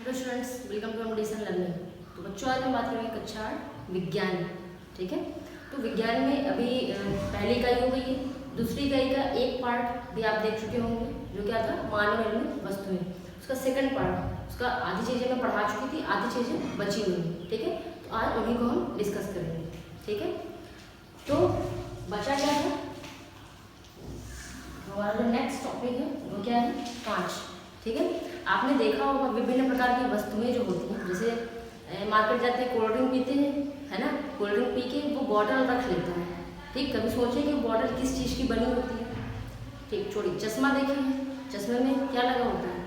Hello students, welcome to medicine learning. तो बच्चों, आज हम बात करेंगे कक्षा 8 विज्ञान। ठीक है। तो विज्ञान में अभी पहली इकाई हो गई है। दूसरी इकाई का एक पार्ट भी आप देख चुके होंगे, जो क्या था, मानव निर्मित वस्तुएं। उसका सेकंड पार्ट, उसका आधी चीज़ें मैं पढ़ा चुकी थी, आधी चीज़ें बची हुई हैं। ठीक है। तो आज उन्हीं को हम डिस्कस करेंगे। ठीक है। तो बचा क्या था, हमारा जो नेक्स्ट टॉपिक है वो क्या है, कांच। ठीक है। आपने देखा होगा विभिन्न प्रकार की वस्तुएं जो होती हैं, जैसे मार्केट जाते हैं, कोल्ड ड्रिंक पीते हैं, है ना। कोल्ड ड्रिंक पी के वो बॉटल रख लेता है। ठीक, कभी सोचे कि वो बॉटल किस चीज़ की बनी होती है। ठीक, छोड़ी चश्मा देखे हैं, चश्मे में क्या लगा होता है,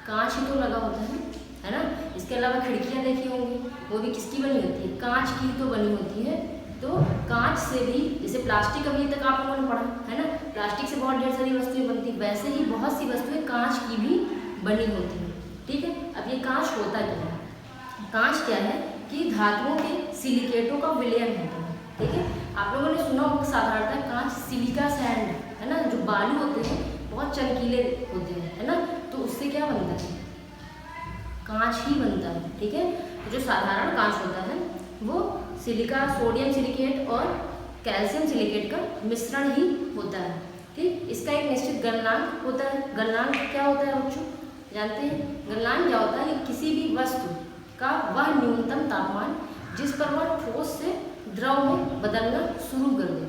कांच ही तो लगा होता है ना। इसके अलावा खिड़कियाँ देखी होंगी, वो भी किसकी बनी होती है, कांच की तो बनी होती है। तो कांच से भी, जैसे प्लास्टिक अभी तक आप लोगों ने पढ़ा है ना, प्लास्टिक से बहुत ढेर सारी वस्तुएं बनती हैं, वैसे ही बहुत सी वस्तुएं कांच की भी बनी होती है। ठीक है। अब ये कांच होता क्या है, कांच क्या है कि धातुओं के सिलिकेटों का विलयन होता है। ठीक है। आप लोगों ने सुना होगा साधारणतः कांच सिलिका सैंड, है ना, जो बालू होते हैं बहुत चमकीले होते हैं, है ना। तो उससे क्या बनता है, कांच ही बनता है। ठीक है। तो जो साधारण कांच होता है वो सिलिका, सोडियम सिलिकेट और कैल्शियम सिलिकेट का मिश्रण ही होता है। ठीक, इसका एक निश्चित गलनांक होता है। गलनांक क्या होता है बच्चों, जानते हैं? गलनांक क्या होता है कि किसी भी वस्तु का वह न्यूनतम तापमान जिस पर वह ठोस से द्रव में बदलना शुरू कर दे,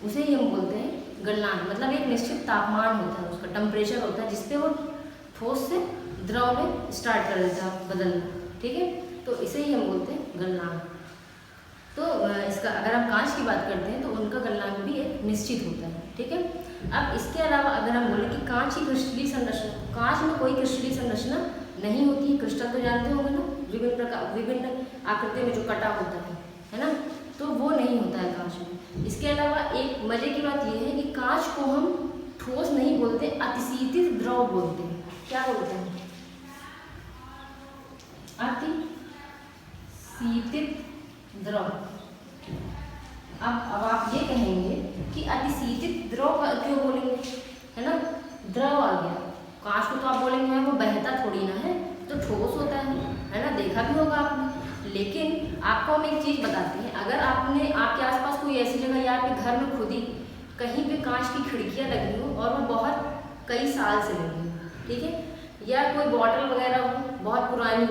उसे ही हम बोलते हैं गलनांक। मतलब एक निश्चित तापमान होता है, उसका टेम्परेचर होता है जिसपे वो ठोस से द्रव में स्टार्ट कर देता है बदलना। ठीक है। तो इसे ही हम बोलते हैं गलनांक। तो इसका अगर हम कांच की बात करते हैं तो उनका गलनांक भी एक निश्चित होता है। ठीक है। अब इसके अलावा अगर हम बोलें कि कांच की क्रिस्टलीय संरचना, कांच में कोई क्रिस्टलीय संरचना नहीं होती है। क्रिस्टल तो जानते होंगे ना, विभिन्न आकृति में जो कटा होता है ना, तो वो नहीं होता है कांच में। इसके अलावा एक मजे की बात यह है कि कांच को हम ठोस नहीं बोलते, अतिशीतित द्रव बोलते हैं। क्या बोलते हैं, अतिशीतित द्रव। अब आप ये कहेंगे कि अतिशीतित द्रव क्यों बोलेंगे, है ना, द्रव आ गया। कांच को तो आप बोलेंगे वो बहता थोड़ी ना है, तो ठोस होता है ना, देखा भी होगा आपने। लेकिन आपको हम एक चीज़ बताते हैं, अगर आपने आपके आसपास कोई ऐसी जगह या आपके घर में खुद ही कहीं पे कांच की खिड़कियाँ लगी हो और वो बहुत कई साल से लगी हो, ठीक है, या कोई बॉटल वगैरह हो बहुत पुरानी,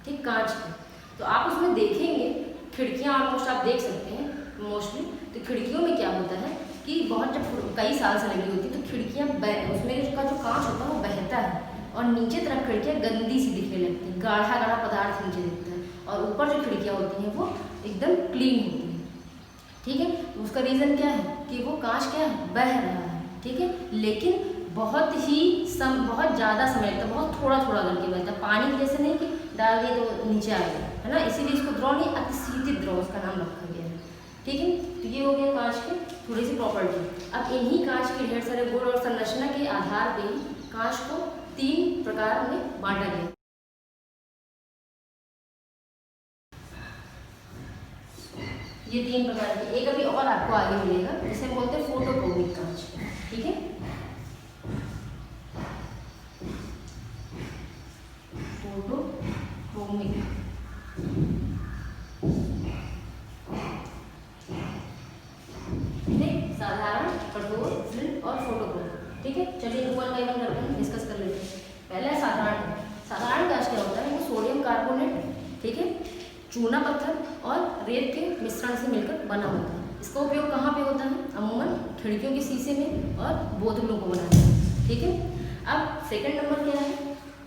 ठीक, कांच की, तो आप उसमें देखेंगे खिड़कियाँ ऑलमोस्ट आप देख सकते हैं मोस्टली। तो खिड़कियों में क्या होता है कि बहुत जब कई साल से लगी होती है तो खिड़कियाँ उसमें का जो कांच होता है वो बहता है और नीचे तरफ खिड़कियाँ गंदी सी दिखने लगती हैं, गाढ़ा गाढ़ा पदार्थ नीचे दिखता है, और ऊपर जो खिड़कियाँ होती हैं वो एकदम क्लीन होती हैं। ठीक है। तो उसका रीज़न क्या है कि वो कांच क्या है, बह रहा है। ठीक है। लेकिन बहुत ज़्यादा समय लगता है, बहुत थोड़ा थोड़ा करके बहता है, पानी जैसे नहीं कि डाल दिए तो नीचे आ गया, है ना। इसीलिए इसको द्रव नहीं, अतिशीतित द्रव उसका नाम रखा गया है। ठीक है। तो ये हो गया कांच की थोड़ी सी प्रॉपर्टी। अब इन्हीं कांच के ढेर सारे गुण और संरचना के आधार पर ही कांच को 3 प्रकार में बांटा गया। ये 3 प्रकार के, एक अभी और आपको आगे मिलेगा, जिसे हम बोलते हैं फोटोक्रोमिक कांच। ठीक है। फोटोक्रोमिक, ठीक, साधारण, कठोर, फ्लिंट और फोटोक्रोमिक। ठीक है। चलिए इनको वन बाय वन करते हैं, डिस्कस कर लेते हैं। पहला है साधारण। साधारण कांच क्या होता है, वो सोडियम कार्बोनेट, ठीक है, चूना पत्थर और रेत के मिश्रण से मिलकर बना होता है। इसका उपयोग कहाँ पे होता है, अमूमन खिड़कियों के शीशे में और बोतलों को बनाने में। ठीक है। अब सेकंड नंबर क्या है,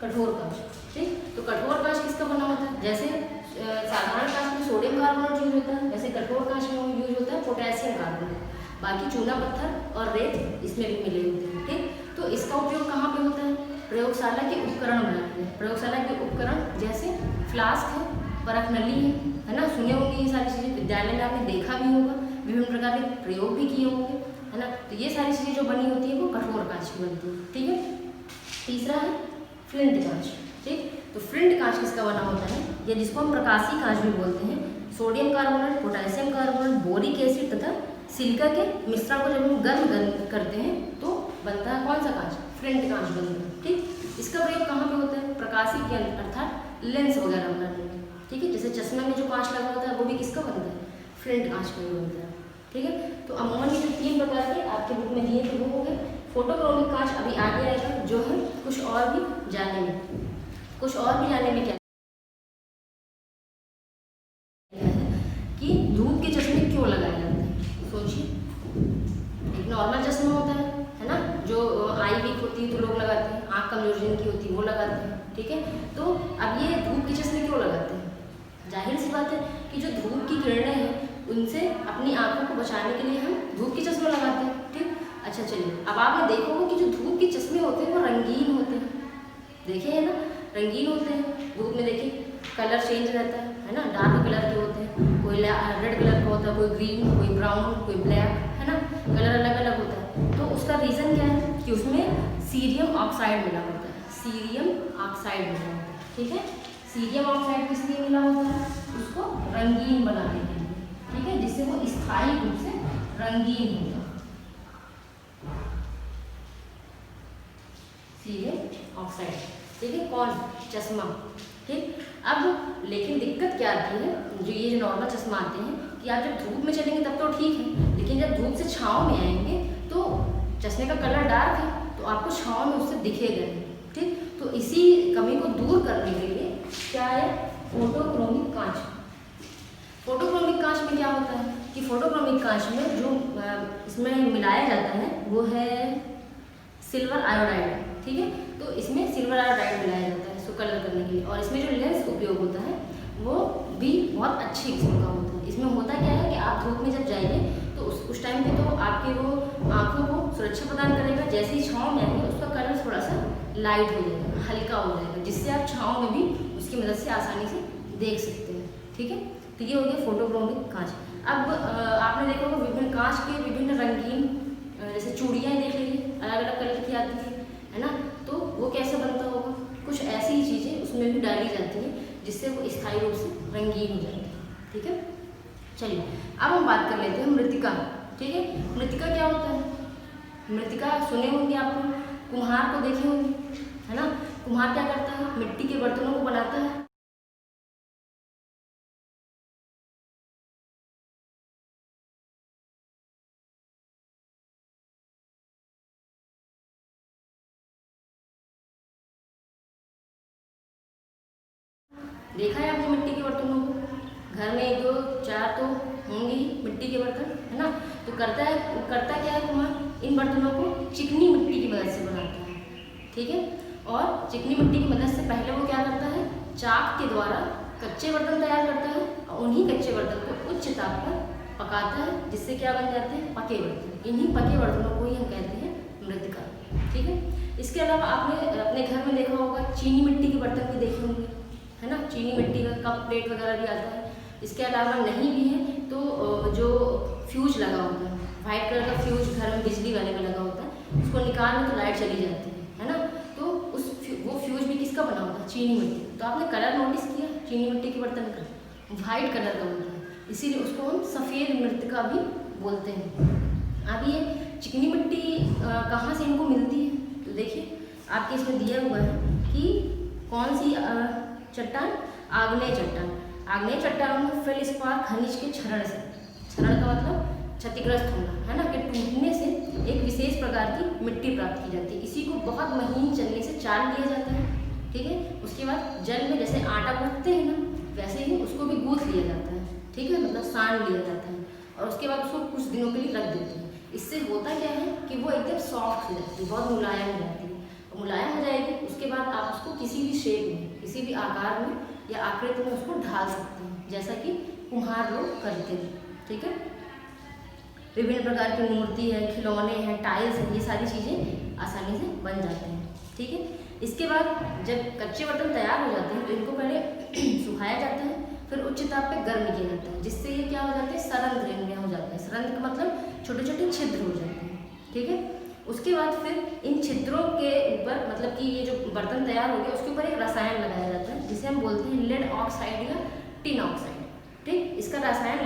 कठोर कांच। ठीक। तो कठोर कांच किसका बना होता है, जैसे साधारण कांच में सोडियम कार्बोनेट यूज होता है, वैसे कठोर कांच में यूज होता है पोटेशियम कार्बोनेट। बाकी चूना पत्थर और रेत इसमें भी मिले होते हैं। ठीक। तो इसका उपयोग कहाँ पे होता है, प्रयोगशाला के उपकरण बनाते हैं। प्रयोगशाला के उपकरण जैसे फ्लास्क है, परख नली है ना, सुने होंगे ये सारी चीज़ें, विद्यालय में आपने देखा भी होगा, विभिन्न प्रकार के प्रयोग भी किए होंगे, है ना। तो ये सारी चीज़ें जो बनी होती है वो कठोर कांच की बनती है। ठीक है। तीसरा है फ्लिंट कांच। ठीक। तो फ्लिंट कांच किसका बना होता है, या जिसको हम प्रकाशीय कांच भी बोलते हैं, sodium carbonate, potassium carbonate, boric acid तथा सिलिका के मिश्रण को जब हम गर्म करते हैं तो बनता है कौन सा कांच, फ्लिंट कांच बनता है। ठीक। इसका प्रयोग कहाँ पे होता है, प्रकाशीय के अर्थात लेंस वगैरह बनाने में, ठीक है। जैसे चश्मे में जो कांच लगा होता है वो भी किसका बनता है, फ्रंट कांच का ही बनता है, ठीक है। तो अमूमन ये जो 3 प्रकार के आपके बुक में दिए थे वो हो गए। फोटोक्रोमिक कांच अभी आगे आएगा, जो है कुछ और भी जानने में क्या कि धूप के चश्मे क्यों लगाए जाते हैं। सोचिए, एक नॉर्मल चश्मा होता है ना, जो आई वीक होती है तो लोग लगाते हैं, आँख कमजोर जिनकी होती है वो लगाते हैं, ठीक है। तो अब ये धूप के चश्मे क्यों लगाते हैं, जाहिर सी बात है कि जो धूप की किरणें हैं उनसे अपनी आंखों को बचाने के लिए हम धूप के चश्मे लगाते हैं, ठीक। अच्छा चलिए, अब आपने देखा होगा कि जो धूप के चश्मे होते हैं वो रंगीन होते हैं, देखे है ना, रंगीन होते हैं। धूप में देखिए कलर चेंज रहता है ना, डार्क कलर के होते हैं, कोई रेड कलर का होता है, कोई ग्रीन, कोई ब्राउन, कोई ब्लैक, है ना, कलर अलग अलग होता है। तो उसका रीज़न क्या है कि उसमें सीरियम ऑक्साइड मिला होता है, सीरियम ऑक्साइड मिला होता है, ठीक है। सीरियम ऑक्साइड किस लिए मिला होता है, उसको रंगीन बनाने के लिए, ठीक है, जिससे वो स्थायी रूप से रंगीन होगा, सीरियम ऑक्साइड, ठीक है। कौन, चश्मा, ठीक। अब लेकिन दिक्कत क्या आती है, जो ये जो नॉर्मल चश्मा आते हैं कि आप जब धूप में चलेंगे तब तो ठीक है, लेकिन जब धूप से छाँव में आएंगे तो चश्मे का कलर डार्क है तो आपको छाँव में उससे दिखेगा नहीं, ठीक। तो इसी कमी को दूर करने के लिए क्या है, फोटोक्रोमिक कांच। फोटोक्रोमिक कांच में क्या होता है कि फोटोक्रोमिक कांच में जो इसमें मिलाया जाता है वो है सिल्वर आयोडाइड, ठीक है। तो इसमें सिल्वर आयोडाइड मिलाया जाता है इसको कलर करने के लिए, और इसमें जो लेंस उपयोग होता है वो भी बहुत अच्छी किस्म का होता है। इसमें होता क्या है कि आप धूप में जब जाएंगे तो उस टाइम पे तो आपके वो आँखों को सुरक्षा प्रदान करेगा, जैसे ही छाँव में आएंगे उसका कलर थोड़ा सा लाइट हो जाएगा, हल्का हो जाएगा, जिससे आप छाँव में भी उसकी मदद से आसानी से देख सकते हैं, ठीक है। तो ये हो गया फोटोक्रोमिक कांच। अब आपने देखा होगा विभिन्न कांच के विभिन्न रंगीन, जैसे चूड़ियाँ देख लीजिए अलग अलग कलर की आती है ना, तो वो कैसे बनता होगा, कुछ ऐसी ही चीज़ें उसमें भी डाली जाती हैं जिससे वो स्थायी रूप से रंगीन हो जाती है, ठीक है। चलिए अब हम बात कर लेते हैं मृत्तिका, ठीक है। मृत्तिका क्या होता है, मृत्तिका सुने होंगे आप, कुम्हार को देखे होंगे, है ना। कुम्हार क्या करता है, मिट्टी के बर्तनों को बनाता है, देखा है आपने मिट्टी के बर्तनों को, घर में 1 2 4 तो होंगे ही मिट्टी के बर्तन, है ना। तो करता क्या है कुम्हार, इन बर्तनों को चिकनी मिट्टी की मदद से बनाता है, ठीक है। और चिकनी मिट्टी की मदद से पहले वो क्या करता है, चाक के द्वारा कच्चे बर्तन तैयार करता है और उन्हीं कच्चे बर्तन को उच्च ताप पर पकाता है, जिससे क्या बन जाते हैं, पके बर्तन। इन्हीं पके बर्तनों को ही हम कहते हैं मृत्तिका, ठीक है। इसके अलावा आपने अपने घर में देखा होगा चीनी मिट्टी के बर्तन भी देखे होंगे, है ना, चीनी मिट्टी का कप प्लेट वगैरह भी आता है। इसके अलावा नहीं भी है तो जो फ्यूज लगा होता है, वाइट कलर का फ्यूज घर में बिजली वाले में लगा होता है, उसको निकालने तो लाइट चली जाती है ना, तो वो फ्यूज भी किसका बना होता है, चीनी मिट्टी। तो आपने कलर नोटिस किया चीनी मिट्टी के बर्तन का, वाइट कलर का होता है, इसीलिए उसको हम सफ़ेद मृत्तिका भी बोलते हैं। अब ये चिकनी मिट्टी कहाँ से इनको मिलती है, तो देखिए आपके इसमें दिया हुआ है कि कौन सी चट्टान, आग्नेय चट्टान। आग्नेय चट्टान में फेल्डस्पार खनिज के क्षरण से, क्षरण का मतलब क्षतिग्रस्त होना, है ना, कि टूटने से एक विशेष प्रकार की मिट्टी प्राप्त की जाती है। इसी को बहुत महीन चलने से चाल लिया जाता है, ठीक है। उसके बाद जल में जैसे आटा गूंथते हैं ना, वैसे ही उसको भी गूंथ लिया जाता है, ठीक है, मतलब सान लिया जाता है और उसके बाद उसको कुछ दिनों के लिए रख देते हैं। इससे होता क्या है कि वो एकदम सॉफ्ट हो जाती है, बहुत मुलायम हो जाती है। मुलायम हो जाएगी उसके बाद आप उसको किसी भी शेप में, किसी भी आकार में या आकृति में उसको ढाल सकते हैं, जैसा कि कुम्हार लोग करते हैं, ठीक है। विभिन्न प्रकार की मूर्ति है, खिलौने हैं, टाइल्स हैं, ये सारी चीज़ें आसानी से बन जाती हैं, ठीक है। इसके बाद जब कच्चे बर्तन तैयार हो जाते हैं तो इनको पहले सुखाया जाता है, फिर उच्च ताप पे गर्म किया जाता है, जिससे ये क्या हो जाते हैं, सरंध्र इनमें हो जाते हैं। सरंध्र का मतलब छोटे छोटे छिद्र हो जाते हैं, ठीक है। उसके बाद फिर इन छिद्रों के ऊपर, मतलब कि ये जो बर्तन तैयार हो गया उसके ऊपर एक रसायन लगाया जाता है जिसे हम बोलते हैं लेड ऑक्साइड या टिन ऑक्साइड, ठीक। इसका रसायन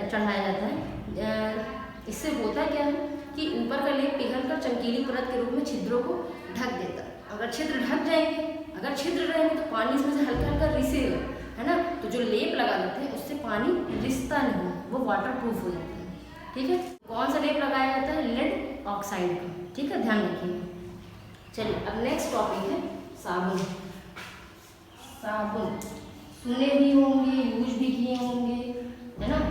चढ़ाया जाता है। इससे होता क्या है कि ऊपर का लेप पिघल कर चमकीली परत के रूप में छिद्रों को ढक देता है। अगर छिद्र ढक जाएंगे, अगर छिद्र रहेंगे तो पानी इसमें से हल्का हल्का रिसेगा, है ना। तो जो लेप लगा देते हैं उससे पानी रिसता नहीं, वो वाटर प्रूफ हो जाता है, ठीक है। कौन सा लेप लगाया जाता है? लेड ऑक्साइड का, ठीक है, ध्यान रखिएगा। चलिए अब नेक्स्ट टॉपिक है साबुन। साबुन सुने भी होंगे, यूज भी किए होंगे, है ना,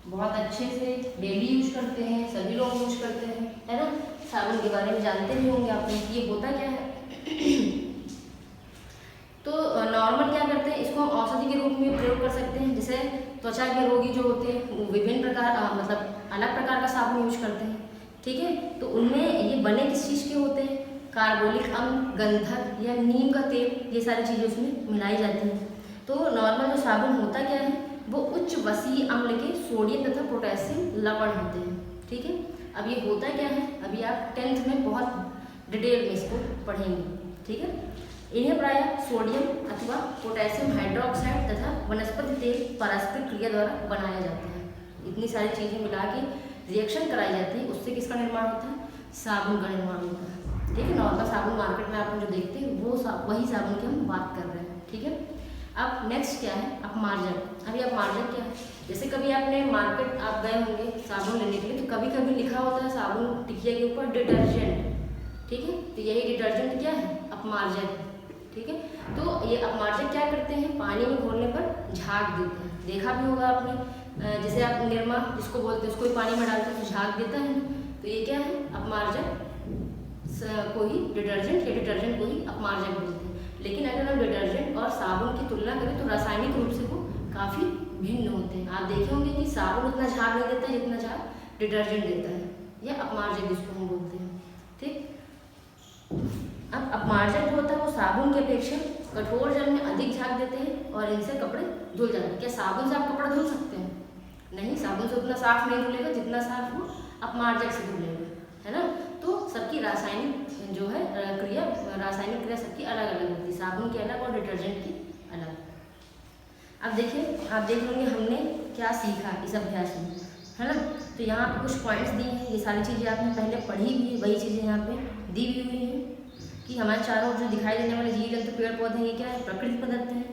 बहुत अच्छे से डेली यूज करते हैं, सभी लोग यूज करते हैं, है ना। साबुन के बारे में जानते भी होंगे आप लोग, ये होता क्या है। तो नॉर्मल क्या करते हैं, इसको हम औषधि के रूप में प्रयोग कर सकते हैं। जैसे त्वचा के रोगी जो होते हैं वो विभिन्न प्रकार मतलब अलग प्रकार का साबुन यूज करते हैं, ठीक है। तो उनमें ये बने किस चीज़ के होते हैं? कार्बोलिक अम्ल, गंधक या नीम का तेल, ये सारी चीज़ें उसमें मिलाई जाती हैं। तो नॉर्मल जो साबुन होता क्या है, वो उच्च वसीय अम्ल के सोडियम तथा पोटेशियम लवण होते हैं, ठीक है। अब ये होता क्या है, अभी आप 10th में बहुत डिटेल में इसको पढ़ेंगे, ठीक है। इन्हें प्रायः सोडियम अथवा पोटेशियम हाइड्रोक्साइड तथा वनस्पति तेल पारस्परिक क्रिया द्वारा बनाया जाता है। इतनी सारी चीज़ें मिला के रिएक्शन कराई जाती है, उससे किसका निर्माण होता है? साबुन का निर्माण होता है, ठीक है। नॉर्मल साबुन मार्केट में आप जो देखते हैं वो वही साबुन की हम बात कर रहे हैं, ठीक है। अब नेक्स्ट क्या है? अपमार्जन। अभी अपमार्जन क्या है? जैसे कभी आपने मार्केट आप गए होंगे साबुन लेने के लिए, तो कभी कभी लिखा होता है साबुन टिकिया के ऊपर डिटर्जेंट, ठीक है। तो यही डिटर्जेंट क्या है? अपमार्जन, ठीक है। तो ये अपमार्जक क्या करते हैं? पानी में घोलने पर झाग देते हैं। देखा भी होगा आपने, जैसे आप निरमा जिसको बोलते हैं उसको भी पानी में डालते हैं तो झाग देता है। तो ये क्या है? अपमार्जक को ही डिटर्जेंट या डिटर्जेंट को ही अपमार्जक बोलते हैं। लेकिन अगर हम डिटर्जेंट और साबुन की तुलना करें तो रासायनिक रूप से वो काफ़ी भिन्न होते हैं। आप देखे होंगे कि साबुन उतना झाग नहीं देता है जितना झाग डिटर्जेंट देता है, या अपमार्जक जिसको हम बोलते हैं, ठीक। अब अपमार्जक जो होता है वो साबुन की अपेक्षा कठोर जल में अधिक झाग देते हैं और इनसे कपड़े धुल जाते हैं। क्या साबुन से आप कपड़ा धुल सकते हैं? नहीं, साबुन से उतना साफ नहीं धुलेगा जितना साफ वो अपमार्जक से धुलेगा, है ना। तो सबकी रासायनिक जो है रासायनिक क्रिया सबकी अलग अलग होती है, साबुन की अलग और डिटर्जेंट की अलग। अब देखिए, आप देख लेंगे हमने क्या सीखा इस अभ्यास में, है ना। तो यहाँ पे कुछ पॉइंट्स दिए हैं, ये सारी चीज़ें आपने पहले पढ़ी भी है, वही चीज़ें यहाँ पे दी भी हुई हैं कि हमारे चारों ओर जो दिखाई देने वाले जीव जंतु पेड़ पौधे हैं ये क्या है? प्रकृति पदार्थ हैं।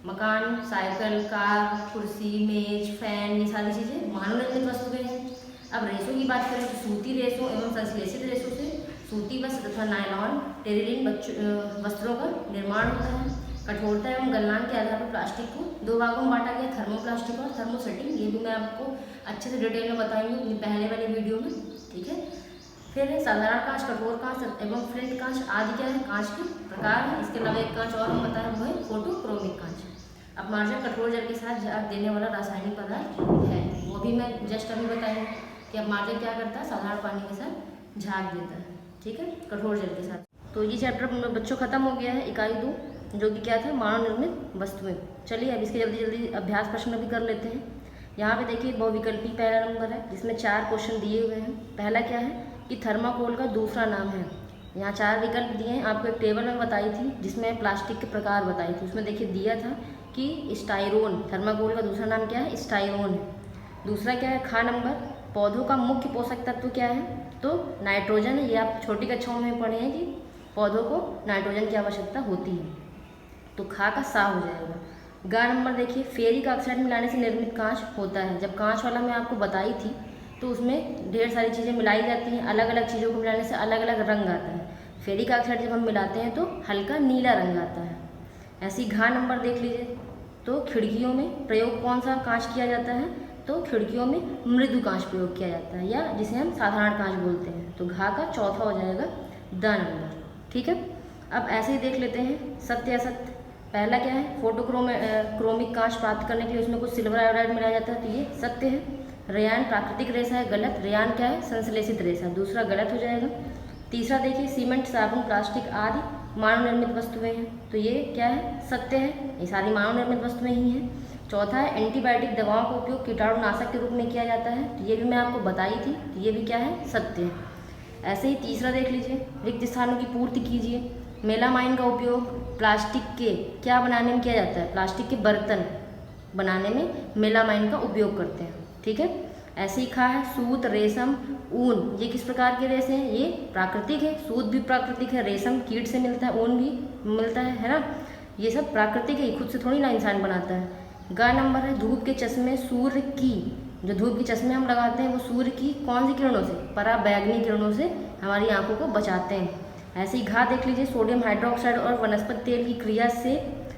मकान, साइकिल, कार, कुर्सी, मेज, फैन, ये सारी चीज़ें मानव निर्मित वस्तुएं हैं। अब रेशों की बात करें तो सूती रेशों एवं संश्लेषित रेशों से सूती वस्त्र तथा नायलॉन टेरिलिन वस्त्रों का निर्माण होता है। कठोरता एवं गलनांक के आधार पर प्लास्टिक को दो भागों में बांटा गया, थर्मोप्लास्टिक और थर्मोसेटिंग। ये भी मैं आपको अच्छे से डिटेल में बताऊंगी अपनी पहले वाली वीडियो में, ठीक है। फिर है साधारण कांच, कठोर कांच एवं फ्लिंट कांच आदि क्या है? कांच के प्रकार है। इसके अलावा एक कांच और हम बताएं वो है फोटोक्रोमिक कांच। अपमार्जक कठोर जल के साथ झाग देने वाला रासायनिक पदार्थ है, वो भी मैं जस्ट अभी बताई कि अपमार्जक क्या करता है? साधारण पानी के साथ झाग देता है, ठीक है, कठोर जल के साथ। तो ये चैप्टर बच्चों खत्म हो गया है, इकाई 2, जो कि क्या था? मानव निर्मित वस्तुएं। चलिए अब इसके जल्दी जल्दी अभ्यास प्रश्न भी कर लेते हैं। यहाँ पे देखिए बहुविकल्पी पहला नंबर है जिसमें 4 क्वेश्चन दिए हुए हैं। पहला क्या है कि थर्माकोल का दूसरा नाम है। यहाँ 4 विकल्प दिए हैं, आपको एक टेबल में बताई थी जिसमें प्लास्टिक के प्रकार बताई थी, उसमें देखिए दिया था कि स्टाइरोन। थर्माकोल का दूसरा नाम क्या है? स्टाइरोन है। दूसरा क्या है? खा नंबर, पौधों का मुख्य पोषक तत्व क्या है? तो नाइट्रोजन है। ये आप छोटी कक्षाओं में पढ़े हैं कि पौधों को नाइट्रोजन की आवश्यकता होती है, तो खा का सा हो जाएगा। गा नंबर देखिए, फेरिक ऑक्साइड मिलाने से निर्मित कांच होता है। जब कांच वाला मैं आपको बताई थी तो उसमें ढेर सारी चीज़ें मिलाई जाती हैं, अलग अलग चीज़ों को मिलाने से अलग अलग रंग आता है। फेरिक ऑक्साइड जब हम मिलाते हैं तो हल्का नीला रंग आता है। ऐसे ही घा नंबर देख लीजिए, तो खिड़कियों में प्रयोग कौन सा कांच किया जाता है? तो खिड़कियों में मृदु कांच प्रयोग किया जाता है, या जिसे हम साधारण कांच बोलते हैं। तो घा का चौथा हो जाएगा द नंबर, ठीक है। अब ऐसे ही देख लेते हैं सत्य असत्य। पहला क्या है? क्रोमिक कांच प्राप्त करने के लिए उसमें कुछ सिल्वर आयोडाइड मिलाया जाता है, तो ये सत्य है। रेयान प्राकृतिक रेशा है, गलत। रेयान क्या है? संश्लेषित रेशा, दूसरा गलत हो जाएगा। तीसरा देखिए, सीमेंट, साबुन, प्लास्टिक आदि मानव निर्मित वस्तुएं हैं, तो ये क्या है? सत्य है, ये सारी मानव निर्मित वस्तुएं ही हैं। चौथा है, एंटीबायोटिक दवाओं का उपयोग कीटाणुनाशक के रूप में किया जाता है, तो ये भी मैं आपको बताई थी, तो ये भी क्या है? सत्य है। ऐसे ही तीसरा देख लीजिए, रिक्त स्थानों की पूर्ति कीजिए। मेलामाइन का उपयोग प्लास्टिक के क्या बनाने में किया जाता है? प्लास्टिक के बर्तन बनाने में मेलामाइन का उपयोग करते हैं, ठीक है। ऐसे ही खा है सूत, रेशम, ऊन। ये किस प्रकार के रेशे हैं? ये प्राकृतिक है। सूत भी प्राकृतिक है, रेशम कीट से मिलता है, ऊन भी मिलता है ना। ये सब प्राकृतिक है, खुद से थोड़ी ना इंसान बनाता है। ग नंबर है धूप के चश्मे सूर्य की। जो धूप के चश्मे हम लगाते हैं वो सूर्य की कौन सी किरणों से? पराबैंगनी किरणों से हमारी आंखों को बचाते हैं। ऐसे ही घा देख लीजिए, सोडियम हाइड्रोक्साइड और वनस्पति तेल की क्रिया से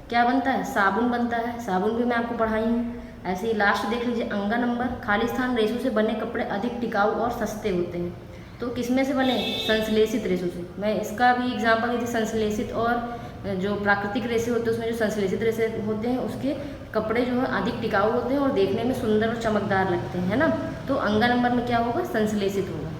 क्या बनता है? साबुन बनता है। साबुन भी मैं आपको पढ़ाई हूँ। ऐसे ही लास्ट देख लीजिए अंगा नंबर, खाली स्थान रेशों से बने कपड़े अधिक टिकाऊ और सस्ते होते हैं। तो किसमें से बने? संश्लेषित रेशों से। मैं इसका भी एग्जाम्पल दी थी, संश्लेषित और जो प्राकृतिक रेशे होते हैं उसमें जो संश्लेषित रेशे होते हैं उसके कपड़े जो है अधिक टिकाऊ होते हैं और देखने में सुंदर और चमकदार लगते हैं, है ना। तो अंगा नंबर में क्या होगा? संश्लेषित होगा।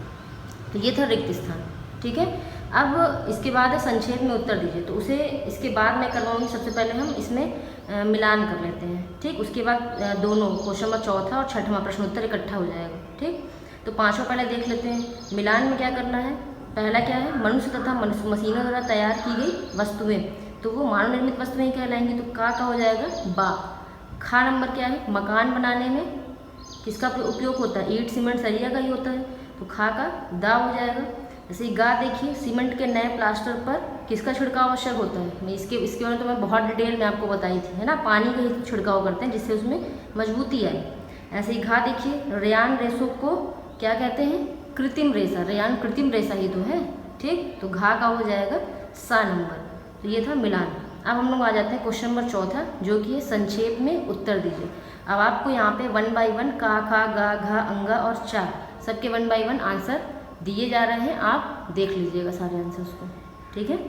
तो ये था रिक्त स्थान, ठीक है। अब इसके बाद है संक्षेप में उत्तर दीजिए। तो उसे इसके बाद मैं करवाऊंगी। सबसे पहले हम इसमें मिलान कर लेते हैं, ठीक। उसके बाद दोनों क्वेश्चन नंबर चौथा और छठवां प्रश्न उत्तर इकट्ठा हो जाएगा, ठीक। तो पांचवा पहले देख लेते हैं। मिलान में क्या करना है? पहला क्या है? मनुष्य तथा मशीनों द्वारा तैयार की गई वस्तुएं, तो वो मानव निर्मित वस्तुएं कहलाएंगी। तो का हो जाएगा? बा। खा नंबर क्या है? मकान बनाने में किसका उपयोग होता है? ईंट, सीमेंट, सरिया का ही होता है। तो खा का दा हो जाएगा। जैसे ही गा देखिए, सीमेंट के नए प्लास्टर पर किसका छिड़काव आवश्यक होता है? मैं इसके बारे में तो मैं बहुत डिटेल में आपको बताई थी, है ना। पानी का ही छिड़काव करते हैं जिससे उसमें मजबूती आए। ऐसे ही घा देखिए, रेयान रेशों को क्या कहते हैं? कृत्रिम रेशा। रेयान कृत्रिम रेशा ही तो है, ठीक। तो घा का हो जाएगा सा नंबर। तो ये था मिलान। अब हम लोग आ जाते हैं क्वेश्चन नंबर चौथा, जो कि है संक्षेप में उत्तर दीजिए। अब आपको यहाँ पे 1 बाई 1 का, खा, गा, घा, अंगा और चा सबके 1 बाई 1 आंसर दिए जा रहे हैं। आप देख लीजिएगा सारे आंसर्स को, ठीक है।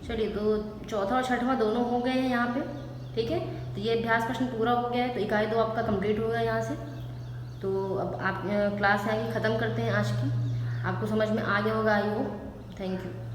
चलिए, तो चौथा और छठवां दोनों हो गए हैं यहाँ पे, ठीक है। तो ये अभ्यास प्रश्न पूरा हो गया है। तो इकाई 2 आपका कंप्लीट हो गया यहाँ से। तो अब आप क्लास यहाँ की ख़त्म करते हैं आज की। आपको समझ में आ गया होगा, आई होप। Thank you.